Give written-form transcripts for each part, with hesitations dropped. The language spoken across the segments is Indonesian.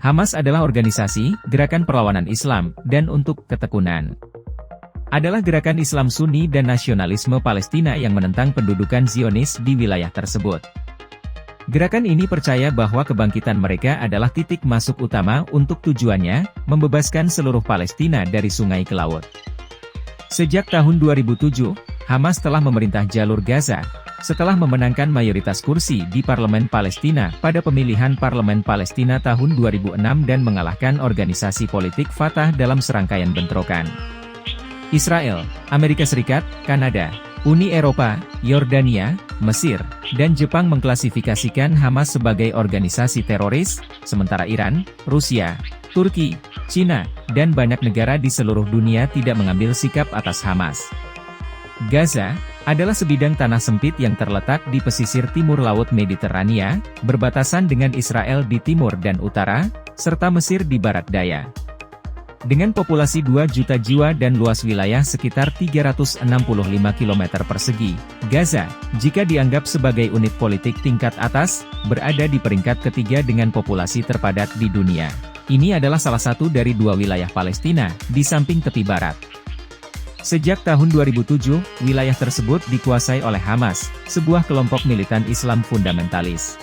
Hamas adalah organisasi, gerakan perlawanan Islam, dan untuk ketekunan. Adalah gerakan Islam Sunni dan nasionalisme Palestina yang menentang pendudukan Zionis di wilayah tersebut. Gerakan ini percaya bahwa kebangkitan mereka adalah titik masuk utama untuk tujuannya, membebaskan seluruh Palestina dari sungai ke laut. Sejak tahun 2007, Hamas telah memerintah jalur Gaza, setelah memenangkan mayoritas kursi di Parlemen Palestina pada pemilihan Parlemen Palestina tahun 2006 dan mengalahkan organisasi politik Fatah dalam serangkaian bentrokan. Israel, Amerika Serikat, Kanada, Uni Eropa, Yordania, Mesir, dan Jepang mengklasifikasikan Hamas sebagai organisasi teroris, sementara Iran, Rusia, Turki, Cina, dan banyak negara di seluruh dunia tidak mengambil sikap atas Hamas. Gaza adalah sebidang tanah sempit yang terletak di pesisir timur Laut Mediterania, berbatasan dengan Israel di timur dan utara, serta Mesir di barat daya. Dengan populasi 2 juta jiwa dan luas wilayah sekitar 365 km persegi, Gaza, jika dianggap sebagai unit politik tingkat atas, berada di peringkat ketiga dengan populasi terpadat di dunia. Ini adalah salah satu dari 2 wilayah Palestina, di samping tepi barat. Sejak tahun 2007, wilayah tersebut dikuasai oleh Hamas, sebuah kelompok militan Islam fundamentalis.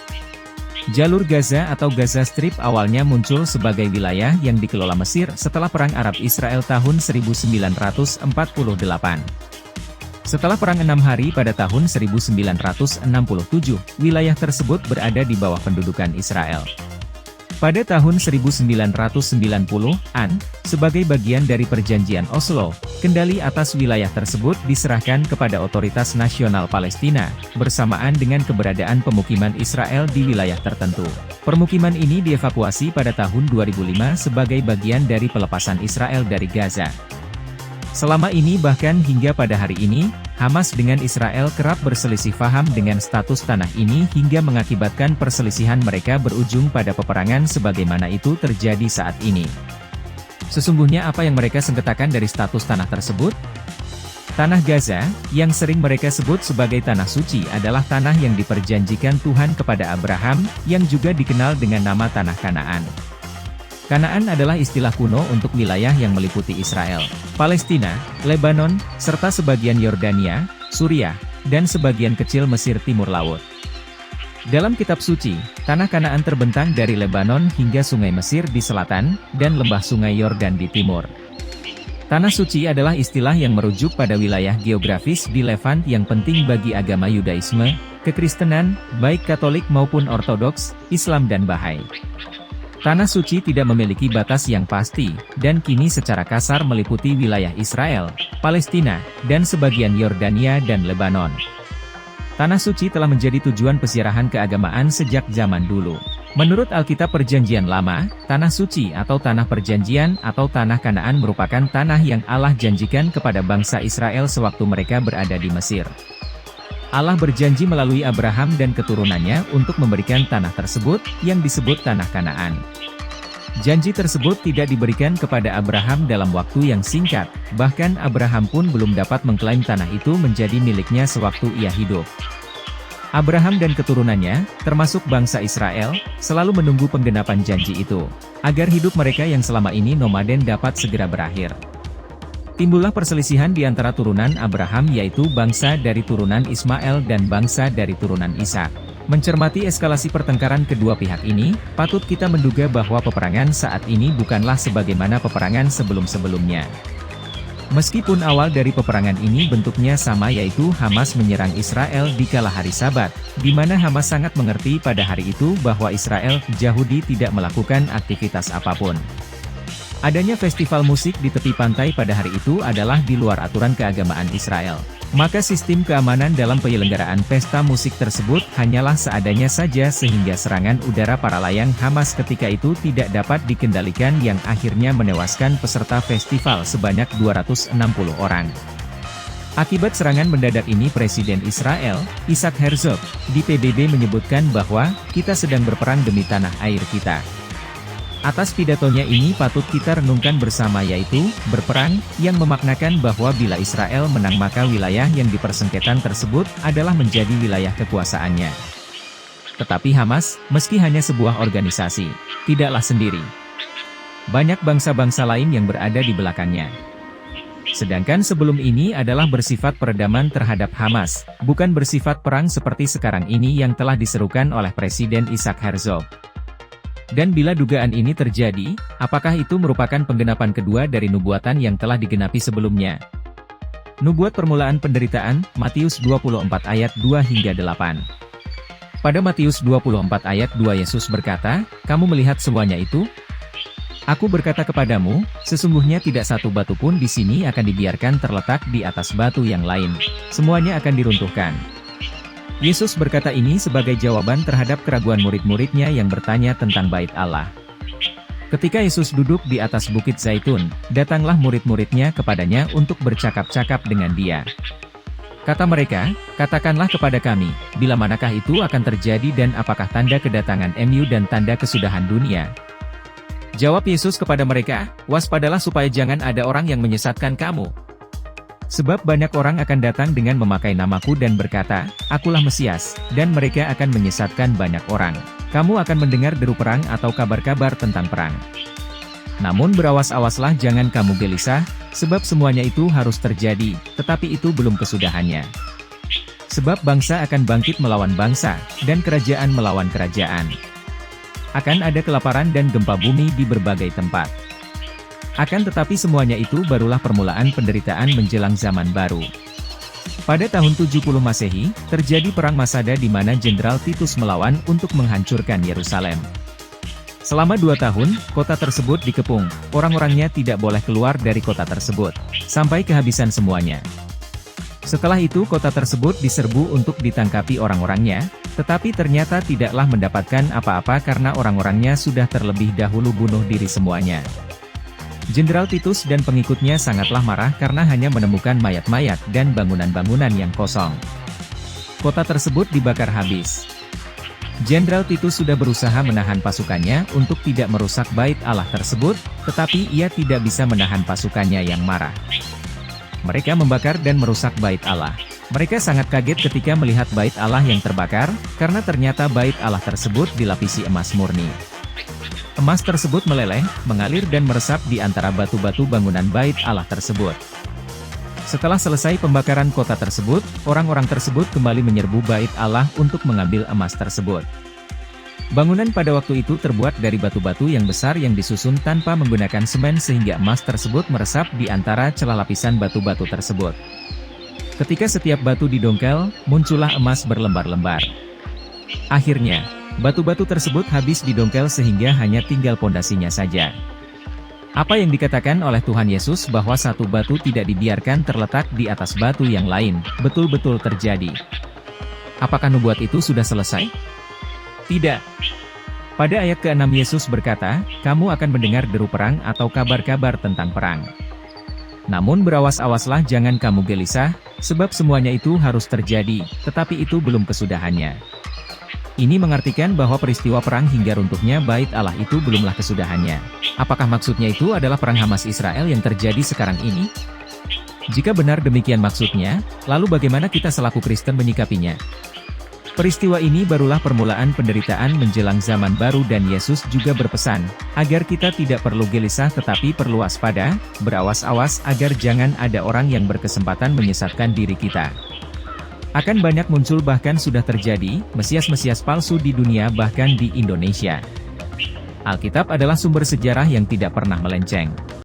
Jalur Gaza atau Gaza Strip awalnya muncul sebagai wilayah yang dikelola Mesir setelah Perang Arab-Israel tahun 1948. Setelah Perang 6 Hari pada tahun 1967, wilayah tersebut berada di bawah pendudukan Israel. Pada tahun 1990-an, sebagai bagian dari Perjanjian Oslo, kendali atas wilayah tersebut diserahkan kepada Otoritas Nasional Palestina, bersamaan dengan keberadaan pemukiman Israel di wilayah tertentu. Permukiman ini dievakuasi pada tahun 2005 sebagai bagian dari pelepasan Israel dari Gaza. Selama ini bahkan hingga pada hari ini, Hamas dengan Israel kerap berselisih paham dengan status tanah ini hingga mengakibatkan perselisihan mereka berujung pada peperangan sebagaimana itu terjadi saat ini. Sesungguhnya apa yang mereka sengketakan dari status tanah tersebut? Tanah Gaza, yang sering mereka sebut sebagai Tanah Suci adalah tanah yang diperjanjikan Tuhan kepada Abraham, yang juga dikenal dengan nama Tanah Kanaan. Kanaan adalah istilah kuno untuk wilayah yang meliputi Israel, Palestina, Lebanon, serta sebagian Yordania, Suriah, dan sebagian kecil Mesir Timur Laut. Dalam kitab suci, Tanah Kanaan terbentang dari Lebanon hingga Sungai Mesir di selatan, dan lembah Sungai Yordan di timur. Tanah Suci adalah istilah yang merujuk pada wilayah geografis di Levant yang penting bagi agama Yudaisme, kekristenan, baik Katolik maupun Ortodoks, Islam dan Bahai. Tanah Suci tidak memiliki batas yang pasti, dan kini secara kasar meliputi wilayah Israel, Palestina, dan sebagian Yordania dan Lebanon. Tanah Suci telah menjadi tujuan peziarahan keagamaan sejak zaman dulu. Menurut Alkitab Perjanjian Lama, Tanah Suci atau Tanah Perjanjian atau Tanah Kanaan merupakan tanah yang Allah janjikan kepada bangsa Israel sewaktu mereka berada di Mesir. Allah berjanji melalui Abraham dan keturunannya untuk memberikan tanah tersebut, yang disebut Tanah Kanaan. Janji tersebut tidak diberikan kepada Abraham dalam waktu yang singkat, bahkan Abraham pun belum dapat mengklaim tanah itu menjadi miliknya sewaktu ia hidup. Abraham dan keturunannya, termasuk bangsa Israel, selalu menunggu penggenapan janji itu, agar hidup mereka yang selama ini nomaden dapat segera berakhir. Timbullah perselisihan di antara turunan Abraham yaitu bangsa dari turunan Ismail dan bangsa dari turunan Ishak. Mencermati eskalasi pertengkaran kedua pihak ini, patut kita menduga bahwa peperangan saat ini bukanlah sebagaimana peperangan sebelum-sebelumnya. Meskipun awal dari peperangan ini bentuknya sama yaitu Hamas menyerang Israel di kala hari Sabat, di mana Hamas sangat mengerti pada hari itu bahwa Israel, Yahudi tidak melakukan aktivitas apapun. Adanya festival musik di tepi pantai pada hari itu adalah di luar aturan keagamaan Israel. Maka sistem keamanan dalam penyelenggaraan pesta musik tersebut hanyalah seadanya saja sehingga serangan udara para layang Hamas ketika itu tidak dapat dikendalikan yang akhirnya menewaskan peserta festival sebanyak 260 orang. Akibat serangan mendadak ini Presiden Israel, Isaac Herzog, di PBB menyebutkan bahwa, kita sedang berperang demi tanah air kita. Atas pidatonya ini patut kita renungkan bersama yaitu, berperang, yang memaknakan bahwa bila Israel menang maka wilayah yang dipersengketan tersebut adalah menjadi wilayah kekuasaannya. Tetapi Hamas, meski hanya sebuah organisasi, tidaklah sendiri. Banyak bangsa-bangsa lain yang berada di belakangnya. Sedangkan sebelum ini adalah bersifat peredaman terhadap Hamas, bukan bersifat perang seperti sekarang ini yang telah diserukan oleh Presiden Isaac Herzog. Dan bila dugaan ini terjadi, apakah itu merupakan penggenapan kedua dari nubuatan yang telah digenapi sebelumnya? Nubuat permulaan penderitaan, Matius 24 ayat 2 hingga 8. Pada Matius 24 ayat 2 Yesus berkata, "Kamu melihat semuanya itu? Aku berkata kepadamu, sesungguhnya tidak satu batu pun di sini akan dibiarkan terletak di atas batu yang lain. Semuanya akan diruntuhkan." Yesus berkata ini sebagai jawaban terhadap keraguan murid-muridnya yang bertanya tentang bait Allah. Ketika Yesus duduk di atas Bukit Zaitun, datanglah murid-muridnya kepadanya untuk bercakap-cakap dengan dia. Kata mereka, "Katakanlah kepada kami, bila manakah itu akan terjadi dan apakah tanda kedatangan MU dan tanda kesudahan dunia?" Jawab Yesus kepada mereka, "Waspadalah supaya jangan ada orang yang menyesatkan kamu. Sebab banyak orang akan datang dengan memakai namaku dan berkata, 'Akulah Mesias,' dan mereka akan menyesatkan banyak orang. Kamu akan mendengar deru perang atau kabar-kabar tentang perang. Namun berawas-awaslah jangan kamu gelisah, sebab semuanya itu harus terjadi, tetapi itu belum kesudahannya. Sebab bangsa akan bangkit melawan bangsa, dan kerajaan melawan kerajaan. Akan ada kelaparan dan gempa bumi di berbagai tempat. Akan tetapi semuanya itu barulah permulaan penderitaan menjelang zaman baru." Pada tahun 70 Masehi, terjadi perang Masada di mana Jenderal Titus melawan untuk menghancurkan Yerusalem. Selama 2 tahun, kota tersebut dikepung, orang-orangnya tidak boleh keluar dari kota tersebut, sampai kehabisan semuanya. Setelah itu kota tersebut diserbu untuk ditangkapi orang-orangnya, tetapi ternyata tidaklah mendapatkan apa-apa karena orang-orangnya sudah terlebih dahulu bunuh diri semuanya. Jenderal Titus dan pengikutnya sangatlah marah karena hanya menemukan mayat-mayat dan bangunan-bangunan yang kosong. Kota tersebut dibakar habis. Jenderal Titus sudah berusaha menahan pasukannya untuk tidak merusak bait Allah tersebut, tetapi ia tidak bisa menahan pasukannya yang marah. Mereka membakar dan merusak bait Allah. Mereka sangat kaget ketika melihat bait Allah yang terbakar, karena ternyata bait Allah tersebut dilapisi emas murni. Emas tersebut meleleh, mengalir dan meresap di antara batu-batu bangunan bait Allah tersebut. Setelah selesai pembakaran kota tersebut, orang-orang tersebut kembali menyerbu bait Allah untuk mengambil emas tersebut. Bangunan pada waktu itu terbuat dari batu-batu yang besar yang disusun tanpa menggunakan semen sehingga emas tersebut meresap di antara celah lapisan batu-batu tersebut. Ketika setiap batu didongkel, muncullah emas berlembar-lembar. Akhirnya, batu-batu tersebut habis didongkel sehingga hanya tinggal pondasinya saja. Apa yang dikatakan oleh Tuhan Yesus bahwa satu batu tidak dibiarkan terletak di atas batu yang lain, betul-betul terjadi. Apakah nubuat itu sudah selesai? Tidak. Pada ayat ke-6 Yesus berkata, "Kamu akan mendengar deru perang atau kabar-kabar tentang perang. Namun berawas-awaslah jangan kamu gelisah, sebab semuanya itu harus terjadi, tetapi itu belum kesudahannya." Ini mengartikan bahwa peristiwa perang hingga runtuhnya bait Allah itu belumlah kesudahannya. Apakah maksudnya itu adalah perang Hamas Israel yang terjadi sekarang ini? Jika benar demikian maksudnya, lalu bagaimana kita selaku Kristen menyikapinya? Peristiwa ini barulah permulaan penderitaan menjelang zaman baru dan Yesus juga berpesan, agar kita tidak perlu gelisah tetapi perlu waspada, berawas-awas agar jangan ada orang yang berkesempatan menyesatkan diri kita. Akan banyak muncul bahkan sudah terjadi, mesias-mesias palsu di dunia bahkan di Indonesia. Alkitab adalah sumber sejarah yang tidak pernah melenceng.